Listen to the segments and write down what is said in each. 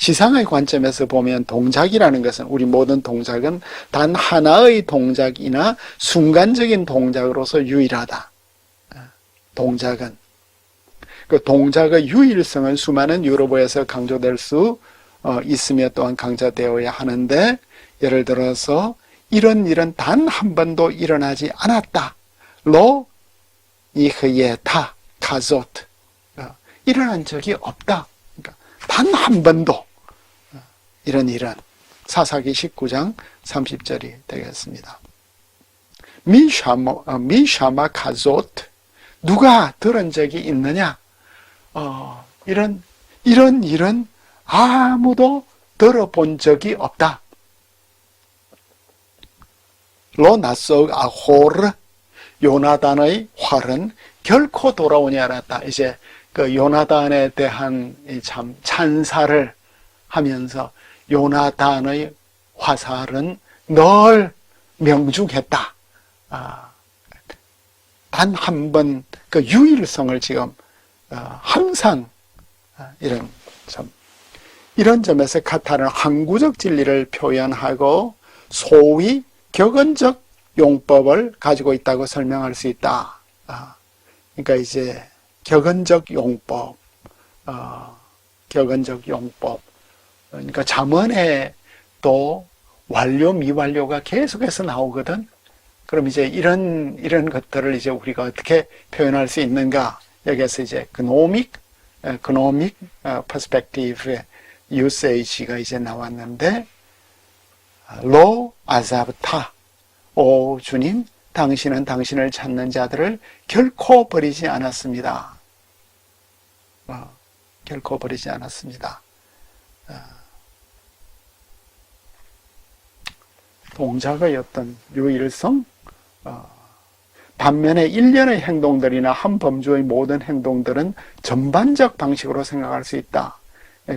지상의 관점에서 보면 동작이라는 것은, 우리 모든 동작은 단 하나의 동작이나 순간적인 동작으로서 유일하다. 동작은. 그 동작의 유일성은 수많은 유럽어에서 강조될 수 있으며 또한 강조되어야 하는데, 예를 들어서 이런 일은 단 한 번도 일어나지 않았다. 로 이흐예타 카조트. 일어난 적이 없다. 그러니까 단 한 번도 이런 일은 사사기 19장 30절이 되겠습니다. 미샤마 카조트. 누가 들은 적이 있느냐? 이런 일은 아무도 들어본 적이 없다. 로 나속 아호르. 요나단의 활은 결코 돌아오지 않았다. 이제 그 요나단에 대한 참 찬사를 하면서 요나단의 화살은 늘 명중했다. 단 한 번 그 유일성을 지금 항상 이런 점에서 카타는 항구적 진리를 표현하고 소위 격언적 용법을 가지고 있다고 설명할 수 있다. 그러니까 이제 격언적 용법, 그러니까 잠언에 또 완료, 미완료가 계속해서 나오거든. 그럼 이제 이런 것들을 이제 우리가 어떻게 표현할 수 있는가? 여기에서 이제 그노믹 퍼스펙티브의 유세이지가 이제 나왔는데, 로 아자브타. 오 주님, 당신은 당신을 찾는 자들을 결코 버리지 않았습니다. 결코 버리지 않았습니다. 동작의 어떤 유일성, 반면에 일련의 행동들이나 한 범주의 모든 행동들은 전반적 방식으로 생각할 수 있다.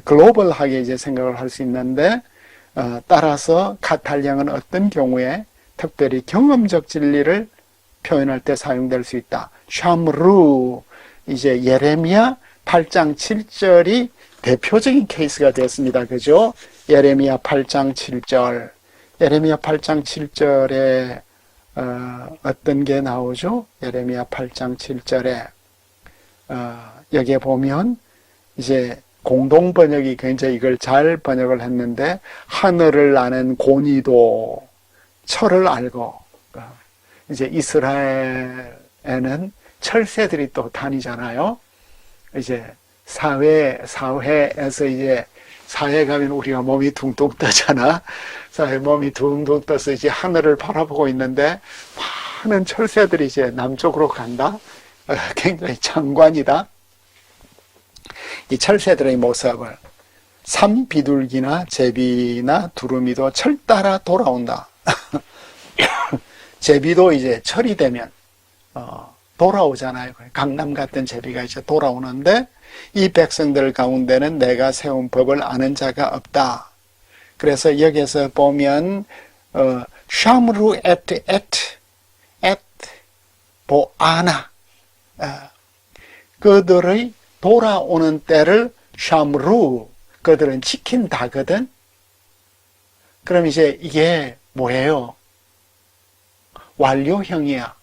글로벌하게 이제 생각을 할 수 있는데, 따라서 카탈량은 어떤 경우에 특별히 경험적 진리를 표현할 때 사용될 수 있다. 샴루, 이제 예레미야 8장 7절이 대표적인 케이스가 됐습니다. 그죠? 예레미야 8장 7절. 예레미야 8장 7절에 어떤 게 나오죠? 예레미야 8장 7절에 여기에 보면 이제 공동 번역이 굉장히 이걸 잘 번역을 했는데, 하늘을 나는 고니도 철을 알고, 이제 이스라엘에는 철새들이 또 다니잖아요. 이제 사회에서 이제 사회 가면 우리가 몸이 둥둥 떠잖아. 사회 몸이 둥둥 떠서 이제 하늘을 바라보고 있는데 많은 철새들이 이제 남쪽으로 간다. 굉장히 장관이다. 이 철새들의 모습을 산비둘기나 제비나 두루미도 철 따라 돌아온다. 제비도 이제 철이 되면 돌아오잖아요. 강남 같은 제비가 이제 돌아오는데, 이 백성들 가운데는 내가 세운 법을 아는 자가 없다. 그래서 여기서 보면 샴루 엣 보아나, 그들의 돌아오는 때를 샴루, 그들은 지킨다거든. 그럼 이제 이게 뭐예요? 완료형이야.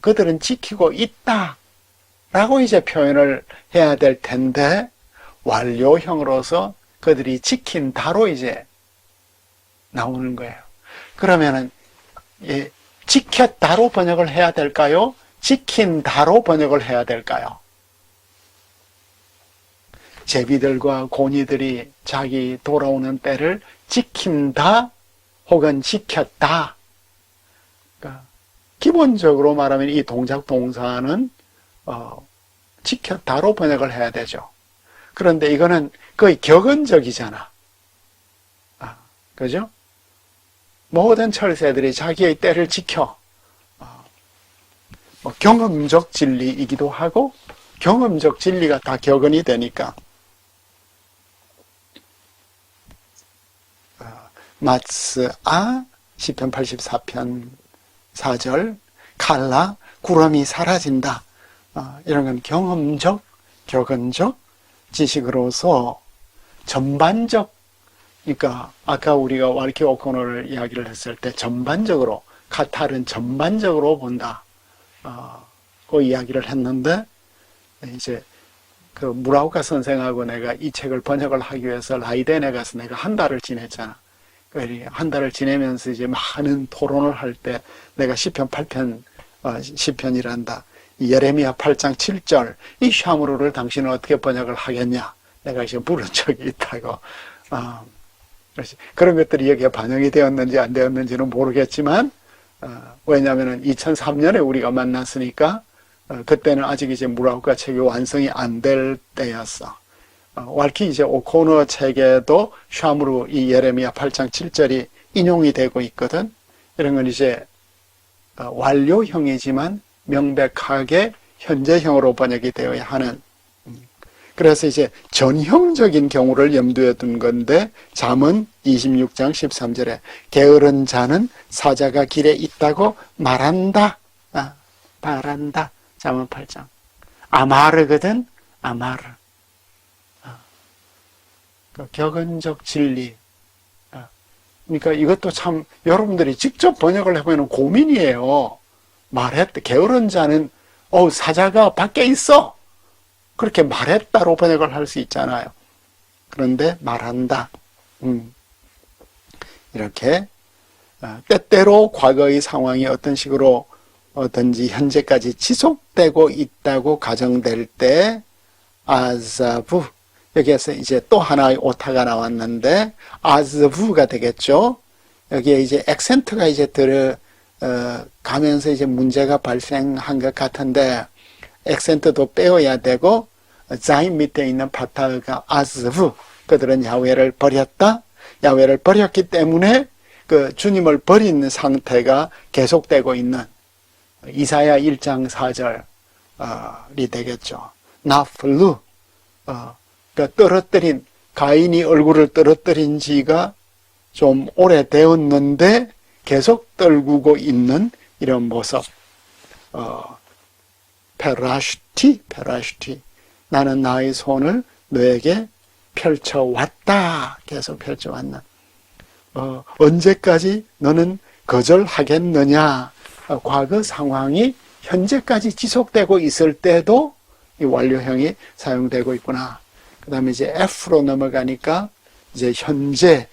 그들은 지키고 있다 라고 이제 표현을 해야 될 텐데, 완료형으로서 그들이 지킨다로 이제 나오는 거예요. 그러면은 지켰다로 번역을 해야 될까요? 지킨다로 번역을 해야 될까요? 제비들과 고니들이 자기 돌아오는 때를 지킨다 혹은 지켰다. 그러니까 기본적으로 말하면 이 동작 동사는 지켰다로 번역을 해야 되죠. 그런데 이거는 거의 격언적이잖아. 그죠? 모든 철새들이 자기의 때를 지켜. 경험적 진리이기도 하고, 경험적 진리가 다 격언이 되니까. 마츠아 시편 84편 4절, 칼라 구름이 사라진다. 이런 건 경험적, 격언적 지식으로서 전반적, 그러니까 아까 우리가 왈키 오코노를 이야기를 했을 때 전반적으로, 카탈은 전반적으로 본다. 그 이야기를 했는데, 이제 그 무라오카 선생하고 내가 이 책을 번역을 하기 위해서 라이덴에 가서 내가 한 달을 지냈잖아. 한 달을 지내면서 이제 많은 토론을 할 때 내가 시편 8편, 시편이란다. 예레미야 8장 7절, 이 샤무르를 당신은 어떻게 번역을 하겠냐? 내가 이제 물은 적이 있다고. 그런 것들이 여기에 반영이 되었는지 안 되었는지는 모르겠지만, 왜냐하면 2003년에 우리가 만났으니까, 그때는 아직 이제 무라오카 책이 완성이 안 될 때였어. 왈키 이제 오코너 책에도 샤무르 이 예레미야 8장 7절이 인용이 되고 있거든. 이런 건 이제 완료형이지만 명백하게 현재형으로 번역이 되어야 하는. 그래서 이제 전형적인 경우를 염두에 둔 건데, 잠언 26장 13절에 게으른 자는 사자가 길에 있다고 말한다. 말한다. 잠언 8장. 아마르거든. 아마르. 그 격언적 진리. 그러니까 이것도 참 여러분들이 직접 번역을 해보면 고민이에요. 말했다. 게으른 자는 사자가 밖에 있어. 그렇게 말했다로 번역을 할 수 있잖아요. 그런데 말한다. 이렇게 때때로 과거의 상황이 어떤 식으로 든지 현재까지 지속되고 있다고 가정될 때 아자부, 여기에서 이제 또 하나의 오타가 나왔는데 아즈부가 되겠죠. 여기에 이제 액센트가 이제 가면서 이제 문제가 발생한 것 같은데, 액센트도 빼어야 되고, 자인 밑에 있는 파타가 아즈부, 그들은 야훼를 버렸다. 야훼를 버렸기 때문에 그 주님을 버린 상태가 계속되고 있는 이사야 1장 4절이 되겠죠. 나플루, 떨어뜨린, 가인이 얼굴을 떨어뜨린 지가 좀 오래되었는데 계속 떨구고 있는 이런 모습. 페라슈티, 나는 나의 손을 너에게 펼쳐왔다. 계속 펼쳐왔는. 언제까지 너는 거절하겠느냐. 과거 상황이 현재까지 지속되고 있을 때도 이 완료형이 사용되고 있구나. 그 다음에 이제 F로 넘어가니까 이제 현재,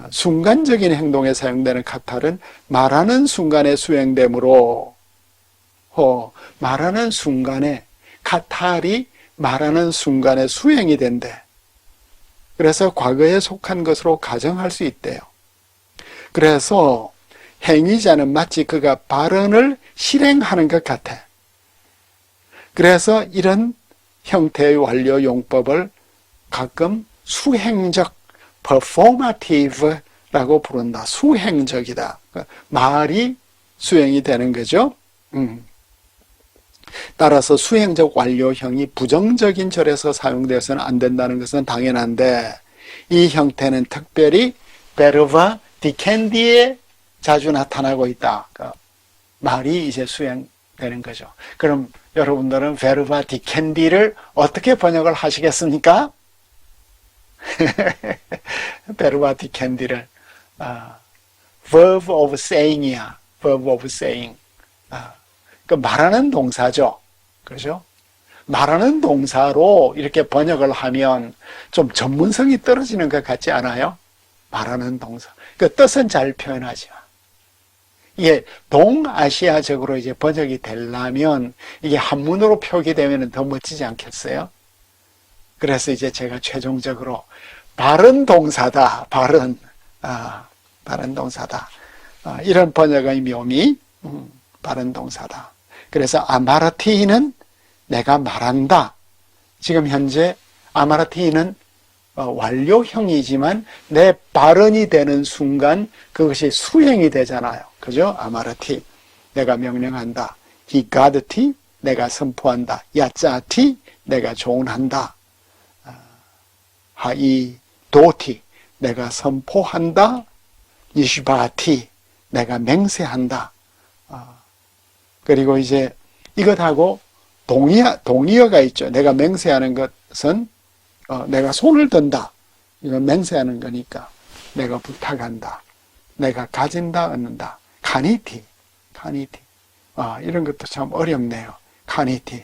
순간적인 행동에 사용되는 카탈은 말하는 순간에 수행되므로, 말하는 순간에, 카탈이 말하는 순간에 수행이 된대. 그래서 과거에 속한 것으로 가정할 수 있대요. 그래서 행위자는 마치 그가 발언을 실행하는 것 같아. 그래서 이런 형태의 완료 용법을 가끔 수행적, performative라고 부른다. 수행적이다. 말이 수행이 되는 거죠. 따라서 수행적 완료형이 부정적인 절에서 사용되어서는 안 된다는 것은 당연한데, 이 형태는 특별히 베르바 디켄디에 자주 나타나고 있다. 말이 이제 수행되는 거죠. 그럼 여러분들은 베르바 디켄디를 어떻게 번역을 하시겠습니까? 베르바 디켄디를 verb of saying이야. verb of saying. 그 말하는 동사죠. 그렇죠? 말하는 동사로 이렇게 번역을 하면 좀 전문성이 떨어지는 것 같지 않아요? 말하는 동사. 그 뜻은 잘 표현하지만. 이게 동아시아적으로 이제 번역이 되려면 이게 한문으로 표기되면 더 멋지지 않겠어요? 그래서 이제 제가 최종적으로 바른 동사다. 바른 동사다. 이런 번역의 묘미, 바른 동사다. 그래서 아마라티는 내가 말한다. 지금 현재 아마라티는 완료형이지만 내 발언이 되는 순간 그것이 수행이 되잖아요. 그죠? 아마라티, 내가 명령한다. 히가드티, 내가 선포한다. 야짜티, 내가 조언한다. 하이도티, 내가 선포한다. 이시바티, 내가 맹세한다. 그리고 이제 이것하고 동의어가 있죠. 내가 맹세하는 것은 내가 손을 든다. 이건 맹세하는 거니까. 내가 부탁한다. 내가 가진다, 얻는다. 카니티. 이런 것도 참 어렵네요. 카니티.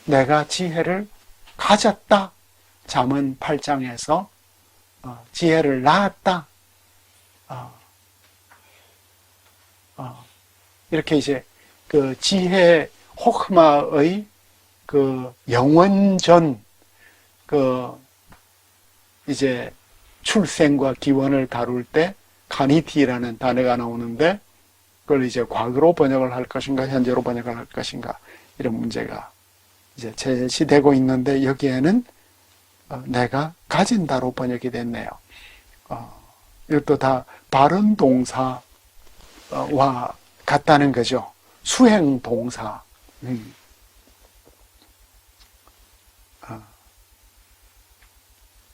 내가 지혜를 가졌다. 잠언 8장에서 지혜를 낳았다. 이렇게 이제 그 지혜 호크마의 그 영원전 그 이제 출생과 기원을 다룰 때 카니티라는 단어가 나오는데 그걸 이제 과거로 번역을 할 것인가 현재로 번역을 할 것인가 이런 문제가 이제 제시되고 있는데 여기에는 내가 가진다로 번역이 됐네요. 이것도 다 바른 동사와 같다는 거죠. 수행 동사.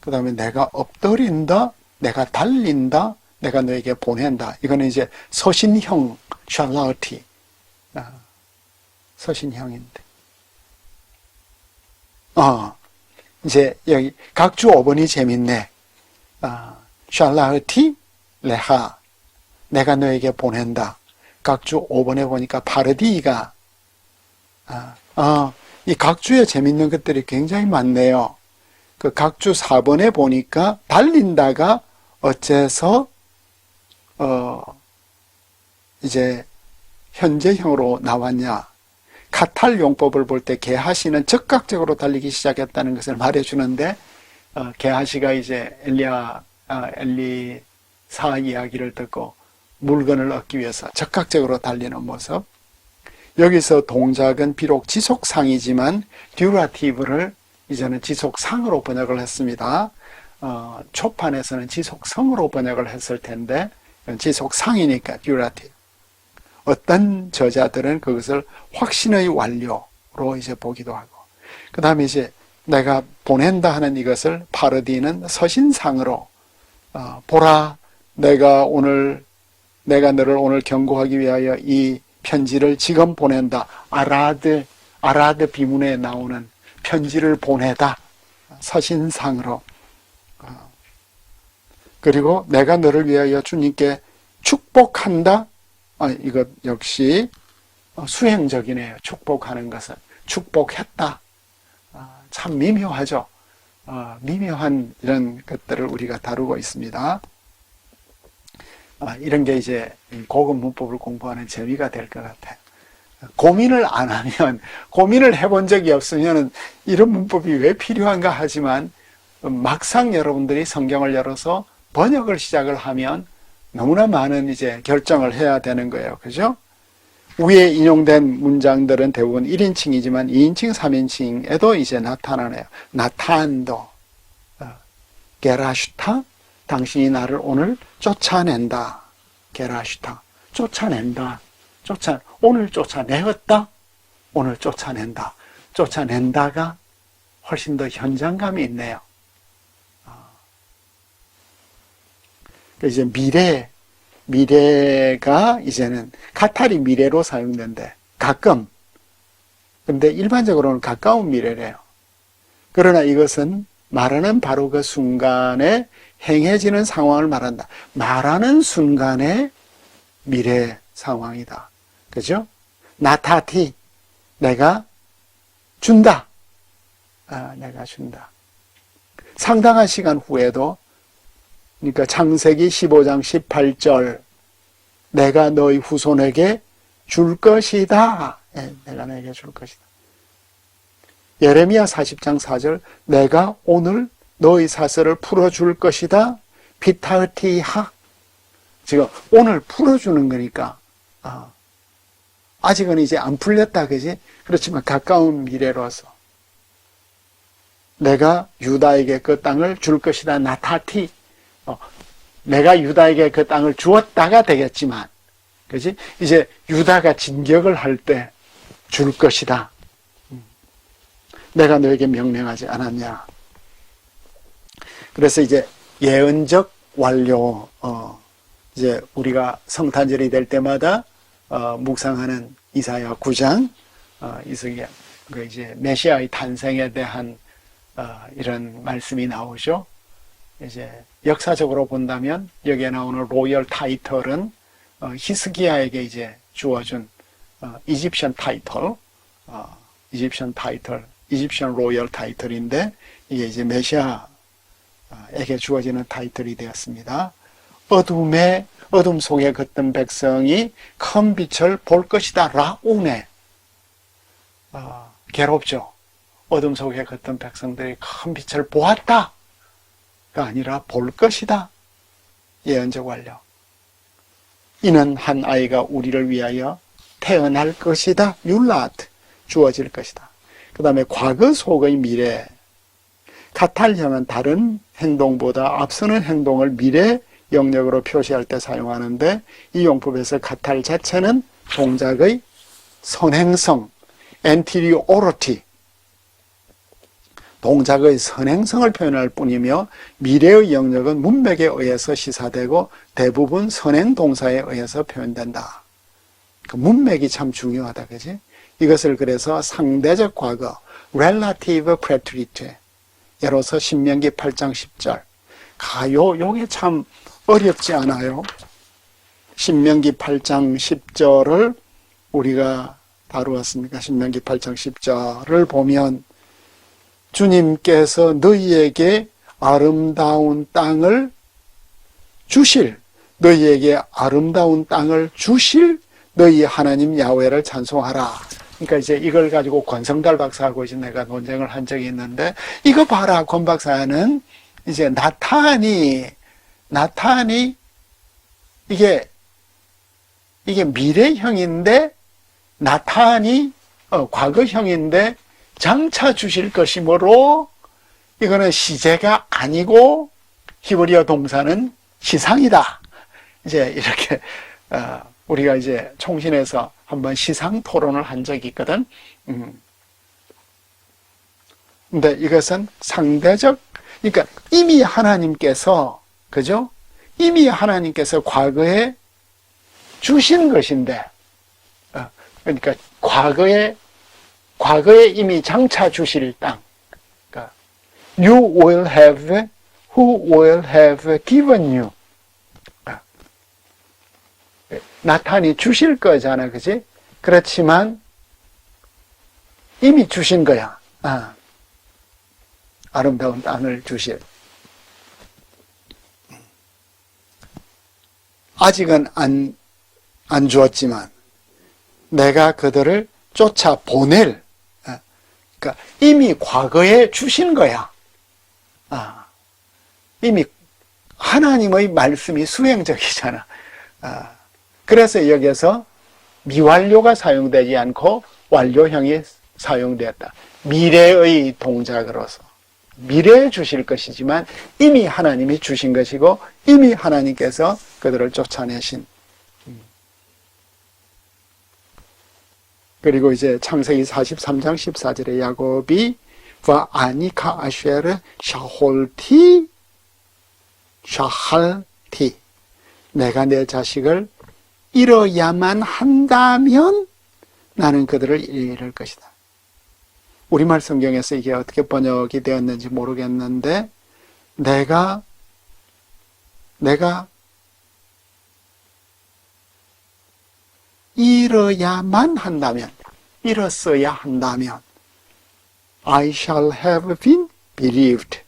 그 다음에 내가 엎드린다, 내가 달린다, 내가 너에게 보낸다. 이거는 이제 서신형, 샬라티. 서신형인데. 이제 여기 각주 5번이 재밌네. 샬라티, 레하. 내가 너에게 보낸다. 각주 5번에 보니까 파르디가, 이 각주에 재밌는 것들이 굉장히 많네요. 그 각주 4번에 보니까 달린다가 어째서 이제 현재형으로 나왔냐. 카탈 용법을 볼 때 게하시는 즉각적으로 달리기 시작했다는 것을 말해주는데 게하시가 이제 엘리사 이야기를 듣고 물건을 얻기 위해서 적극적으로 달리는 모습. 여기서 동작은 비록 지속상이지만 듀라티브를 이제는 지속상으로 번역을 했습니다. 초판에서는 지속성으로 번역을 했을 텐데 지속상이니까 듀라티브. 어떤 저자들은 그것을 확신의 완료로 이제 보기도 하고, 그 다음에 이제 내가 보낸다 하는 이것을 파르디는 서신상으로 보라, 내가 너를 오늘 경고하기 위하여 이 편지를 지금 보낸다. 아라드 비문에 나오는 편지를 보내다. 서신상으로. 그리고 내가 너를 위하여 주님께 축복한다. 이것 역시 수행적이네요. 축복하는 것은. 축복했다. 참 미묘하죠. 미묘한 이런 것들을 우리가 다루고 있습니다. 이런 게 이제 고급 문법을 공부하는 재미가 될 것 같아요. 고민을 안 하면, 고민을 해본 적이 없으면 이런 문법이 왜 필요한가 하지만 막상 여러분들이 성경을 열어서 번역을 시작을 하면 너무나 많은 이제 결정을 해야 되는 거예요. 그죠? 위에 인용된 문장들은 대부분 1인칭이지만 2인칭, 3인칭에도 이제 나타나네요. 나탄도, 게라슈타, 당신이 나를 오늘 쫓아낸다. 게라슈타, 쫓아낸다. 오늘 쫓아내었다. 오늘 쫓아낸다. 쫓아낸다가 훨씬 더 현장감이 있네요. 이제 미래가 이제는 카탈이 미래로 사용된대. 가끔. 근데 일반적으로는 가까운 미래래요. 그러나 이것은 말하는 바로 그 순간에 행해지는 상황을 말한다. 말하는 순간의 미래 상황이다. 그죠? 나타티, 내가 준다. 내가 준다. 상당한 시간 후에도, 그러니까 창세기 15장 18절, 내가 너희 후손에게 줄 것이다. 내가 너에게 줄 것이다. 예레미야 40장 4절, 내가 오늘 너희 사슬을 풀어줄 것이다. 피타르티하. 지금 오늘 풀어주는 거니까, 아직은 이제 안 풀렸다, 그지? 그렇지만 가까운 미래로서. 내가 유다에게 그 땅을 줄 것이다. 나타티. 내가 유다에게 그 땅을 주었다가 되겠지만, 그지? 이제 유다가 진격을 할 때 줄 것이다. 내가 너에게 명령하지 않았냐. 그래서 이제 예언적 완료, 이제 우리가 성탄절이 될 때마다 묵상하는 이사야 9장, 이제 메시아의 탄생에 대한 이런 말씀이 나오죠. 이제 역사적으로 본다면 여기에 나오는 로열 타이틀은 히스기야에게 이제 주어준 이집션 타이틀, 이집션 로열 타이틀인데 이게 이제 메시아에게 주어지는 타이틀이 되었습니다. 어둠 속에 걷던 백성이 큰 빛을 볼 것이다. 라우네. 괴롭죠. 어둠 속에 걷던 백성들이 큰 빛을 보았다가 아니라 볼 것이다. 예언적 완료. 이는 한 아이가 우리를 위하여 태어날 것이다. 율라트. 주어질 것이다. 그 다음에 과거 속의 미래. 카탈형은 다른 행동보다 앞서는 행동을 미래 영역으로 표시할 때 사용하는데 이 용법에서 카탈 자체는 동작의 선행성, anteriority, 동작의 선행성을 표현할 뿐이며 미래의 영역은 문맥에 의해서 시사되고 대부분 선행 동사에 의해서 표현된다. 그 문맥이 참 중요하다, 그지? 이것을 그래서 상대적 과거, relative preterite, 예로서 신명기 8장 10절. 요게 참 어렵지 않아요? 신명기 8장 10절을 우리가 다루었습니까? 신명기 8장 10절을 보면 주님께서 너희에게 아름다운 땅을 주실, 너희에게 아름다운 땅을 주실 너희 하나님 야훼를 찬송하라. 그러니까 이제 이걸 가지고 권성달 박사하고 이제 내가 논쟁을 한 적이 있는데, 이거 봐라, 권 박사는 이제 나탄이 이게 미래형인데 나탄이 과거형인데 장차 주실 것이므로 이거는 시제가 아니고 히브리어 동사는 시상이다. 이제 이렇게 우리가 이제 총신에서 한번 시상 토론을 한 적이 있거든. 근데 이것은 상대적, 그러니까 이미 하나님께서, 그죠? 이미 하나님께서 과거에 주신 것인데, 그러니까 과거에 이미 장차 주실 땅. 그러니까 you will have, who will have given you. 나탄이 주실 거잖아, 그지? 그렇지만 이미 주신 거야. 아름다운 땅을 주실. 아직은 안 주었지만 내가 그들을 쫓아 보낼. 그러니까 이미 과거에 주신 거야. 이미 하나님의 말씀이 수행적이잖아. 그래서 여기에서 미완료가 사용되지 않고 완료형이 사용되었다. 미래의 동작으로서. 미래에 주실 것이지만 이미 하나님이 주신 것이고 이미 하나님께서 그들을 쫓아내신. 그리고 이제 창세기 43장 14절에 야곱이 아니카 아쉐르 샤홀티 샤할티, 내가 내 자식을 잃어야만 한다면 나는 그들을 잃을 것이다. 우리말 성경에서 이게 어떻게 번역이 되었는지 모르겠는데, 내가 잃어야만 한다면, 잃었어야 한다면, I shall have been bereaved.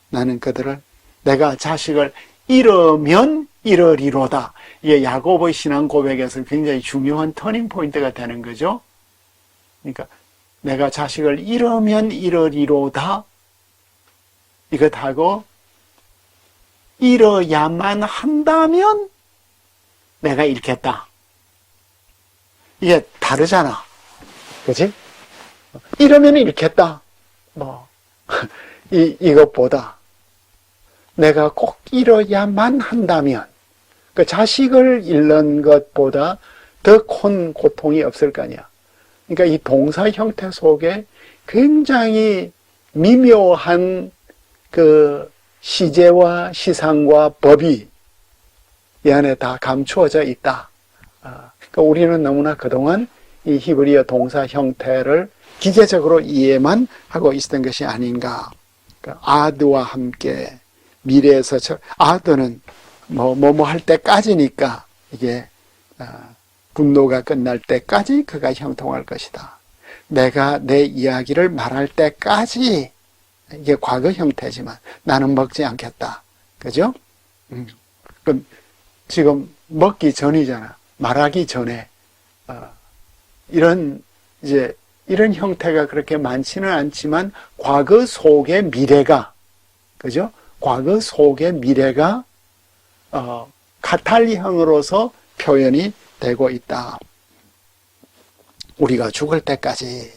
나는 그들을, 내가 자식을 잃으면 잃으리로다. 이게 야곱의 신앙 고백에서 굉장히 중요한 터닝 포인트가 되는 거죠. 그러니까 내가 자식을 잃으면 잃으리로다. 이것하고 잃어야만 한다면 내가 잃겠다. 이게 다르잖아. 그치? 잃으면 잃겠다. 이것보다 내가 꼭 잃어야만 한다면, 그 자식을 잃는 것보다 더 큰 고통이 없을 거 아니야. 그러니까 이 동사 형태 속에 굉장히 미묘한 그 시제와 시상과 법이 이 안에 다 감추어져 있다. 그러니까 우리는 너무나 그동안 이 히브리어 동사 형태를 기계적으로 이해만 하고 있었던 것이 아닌가. 그러니까 아드와 함께 미래에서 아들은 뭐 할 때까지니까 이게 분노가 끝날 때까지 그가 형통할 것이다. 내가 내 이야기를 말할 때까지 이게 과거 형태지만 나는 먹지 않겠다. 그죠? 그럼 지금 먹기 전이잖아. 말하기 전에 이런 형태가 그렇게 많지는 않지만 과거 속의 미래가, 그죠? 과거 속의 미래가 카탈리형으로서 표현이 되고 있다. 우리가 죽을 때까지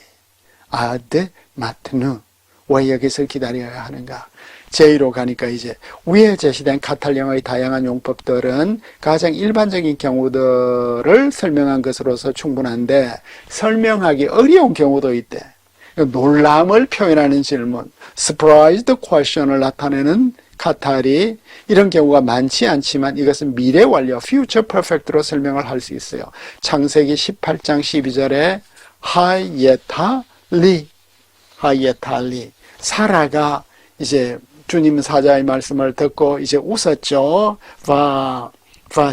아드 마트누. 왜 여기서 기다려야 하는가? 제2로 가니까 이제 위에 제시된 카탈령의 다양한 용법들은 가장 일반적인 경우들을 설명한 것으로서 충분한데 설명하기 어려운 경우도 있대. 놀람을 표현하는 질문, surprised question을 나타내는 카탈이 이런 경우가 많지 않지만 이것은 미래 완료, future perfect로 설명을 할 수 있어요. 창세기 18장 12절에 하예탈리 사라가 이제 주님 사자의 말씀을 듣고 이제 웃었죠.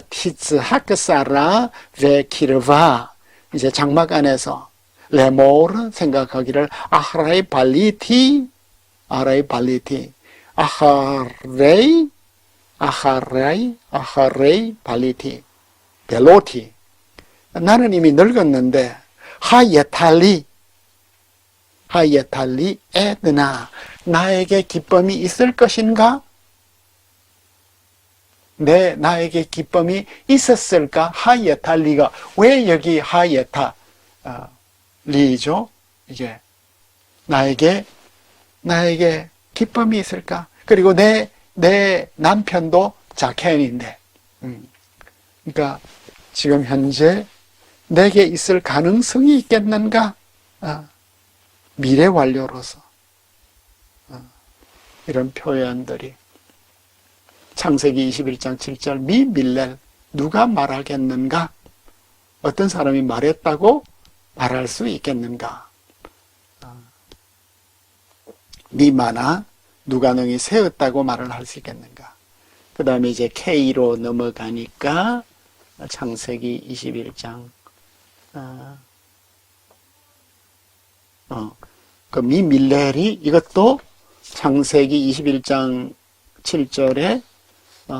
티츠하크사라 베키르바 이제 장막 안에서 레모르 생각하기를 아하라이 발리티 아하레이 발리티 벨로티 나는 이미 늙었는데 하예탈리 에드나 나에게 기쁨이 있을 것인가? 나에게 기쁨이 있었을까? 하예탈리가 왜 여기 하예탈리죠? 이게 나에게 기쁨이 있을까? 그리고 내 남편도 자켄인데, 그러니까 지금 현재 내게 있을 가능성이 있겠는가? 미래 완료로서 이런 표현들이 창세기 21장 7절 미 밀렐 누가 말하겠는가? 어떤 사람이 말했다고 말할 수 있겠는가? 미마나 누가 능히 세웠다고 말을 할 수 있겠는가? 그 다음에 이제 K로 넘어가니까 창세기 21장 그 미밀렐이 이것도 창세기 21장 7절에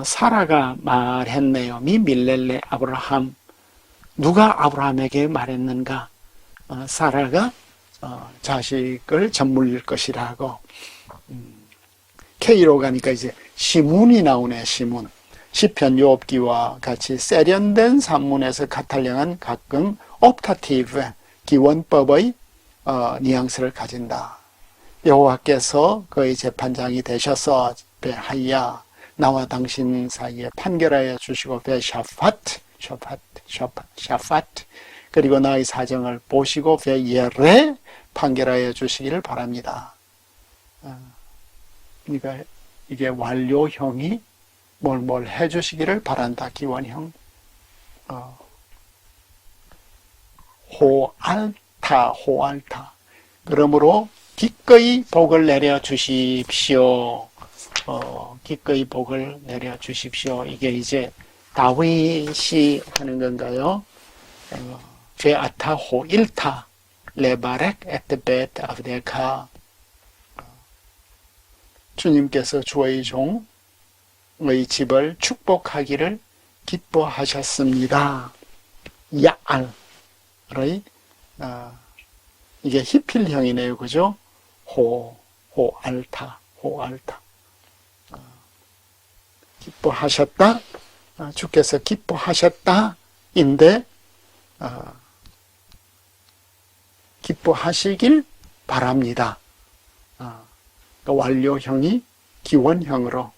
사라가 말했네요. 미밀렐레 아브라함. 누가 아브라함에게 말했는가? 사라가 자식을 젖물릴 것이라고. K로 가니까 이제 시문이 나오네. 시문. 시편 욥기와 같이 세련된 산문에서 카탈령은 가끔 옵타티브 기원법의 뉘앙스를 가진다. 여호와께서 그의 재판장이 되셔서 베하야 나와 당신 사이에 판결하여 주시고 베샤파트 그리고 나의 사정을 보시고 베예레 판결하여 주시기를 바랍니다. 그러니까 이게 완료형이 뭘 해주시기를 바란다. 기원형 호알타. 그러므로 기꺼이 복을 내려 주십시오. 기꺼이 복을 내려 주십시오. 이게 이제 다윗이 하는 건가요? 베아타 호일타 레바렉 에트베트 아브데카. 주님께서 주의 종의 집을 축복하기를 기뻐하셨습니다. 야알의 이게 히필형이네요. 그죠? 호알타. 기뻐하셨다. 주께서 기뻐하셨다. 인데, 기뻐하시길 바랍니다. 완료형이 기원형으로.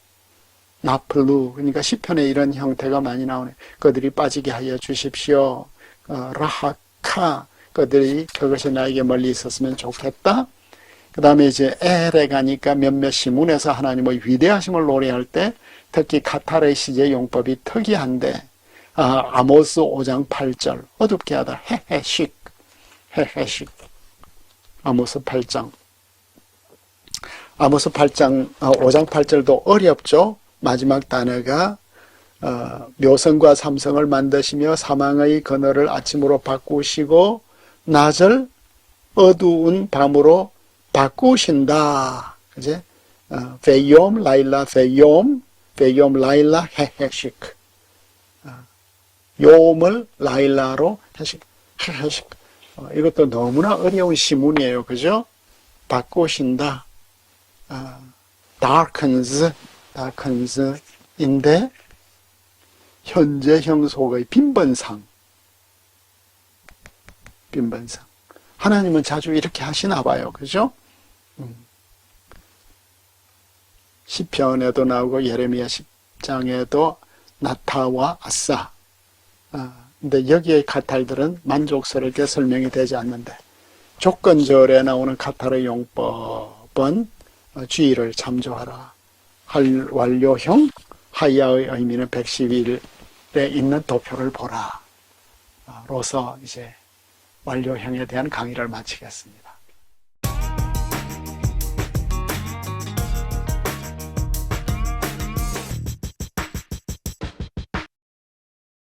나플루. 그러니까 시편에 이런 형태가 많이 나오네. 그들이 빠지게 하여 주십시오. 라하카. 그들이 그것이 나에게 멀리 있었으면 좋겠다. 그 다음에 이제 엘에 가니까 몇몇 시문에서 하나님의 위대하심을 노래할 때 특히 카탈의 시제 용법이 특이한데 아모스 5장 8절 어둡게 하다 헤헤식 아모스 8장 아모스 8장 5장 8절도 어렵죠. 마지막 단어가 묘성과 삼성을 만드시며 사망의 그늘을 아침으로 바꾸시고 낮을 어두운 밤으로 바꾸신다. 그제? 페이옴 라일라 페이옴 라일라 헤헤식. 욤을 라일라로 헤식. 이것도 너무나 어려운 시문이에요. 그죠? 바꾸신다. darkens인데 현재형 속의 빈번상. 하나님은 자주 이렇게 하시나 봐요. 그죠? 시편에도 나오고 예레미야 10장에도 나타와 아싸. 근데 여기의 카탈들은 만족스럽게 설명이 되지 않는데 조건절에 나오는 카탈의 용법은 주의를 참조하라. 완료형 하야의 의미는 111에 있는 도표를 보라. 로서 이제 완료형에 대한 강의를 마치겠습니다.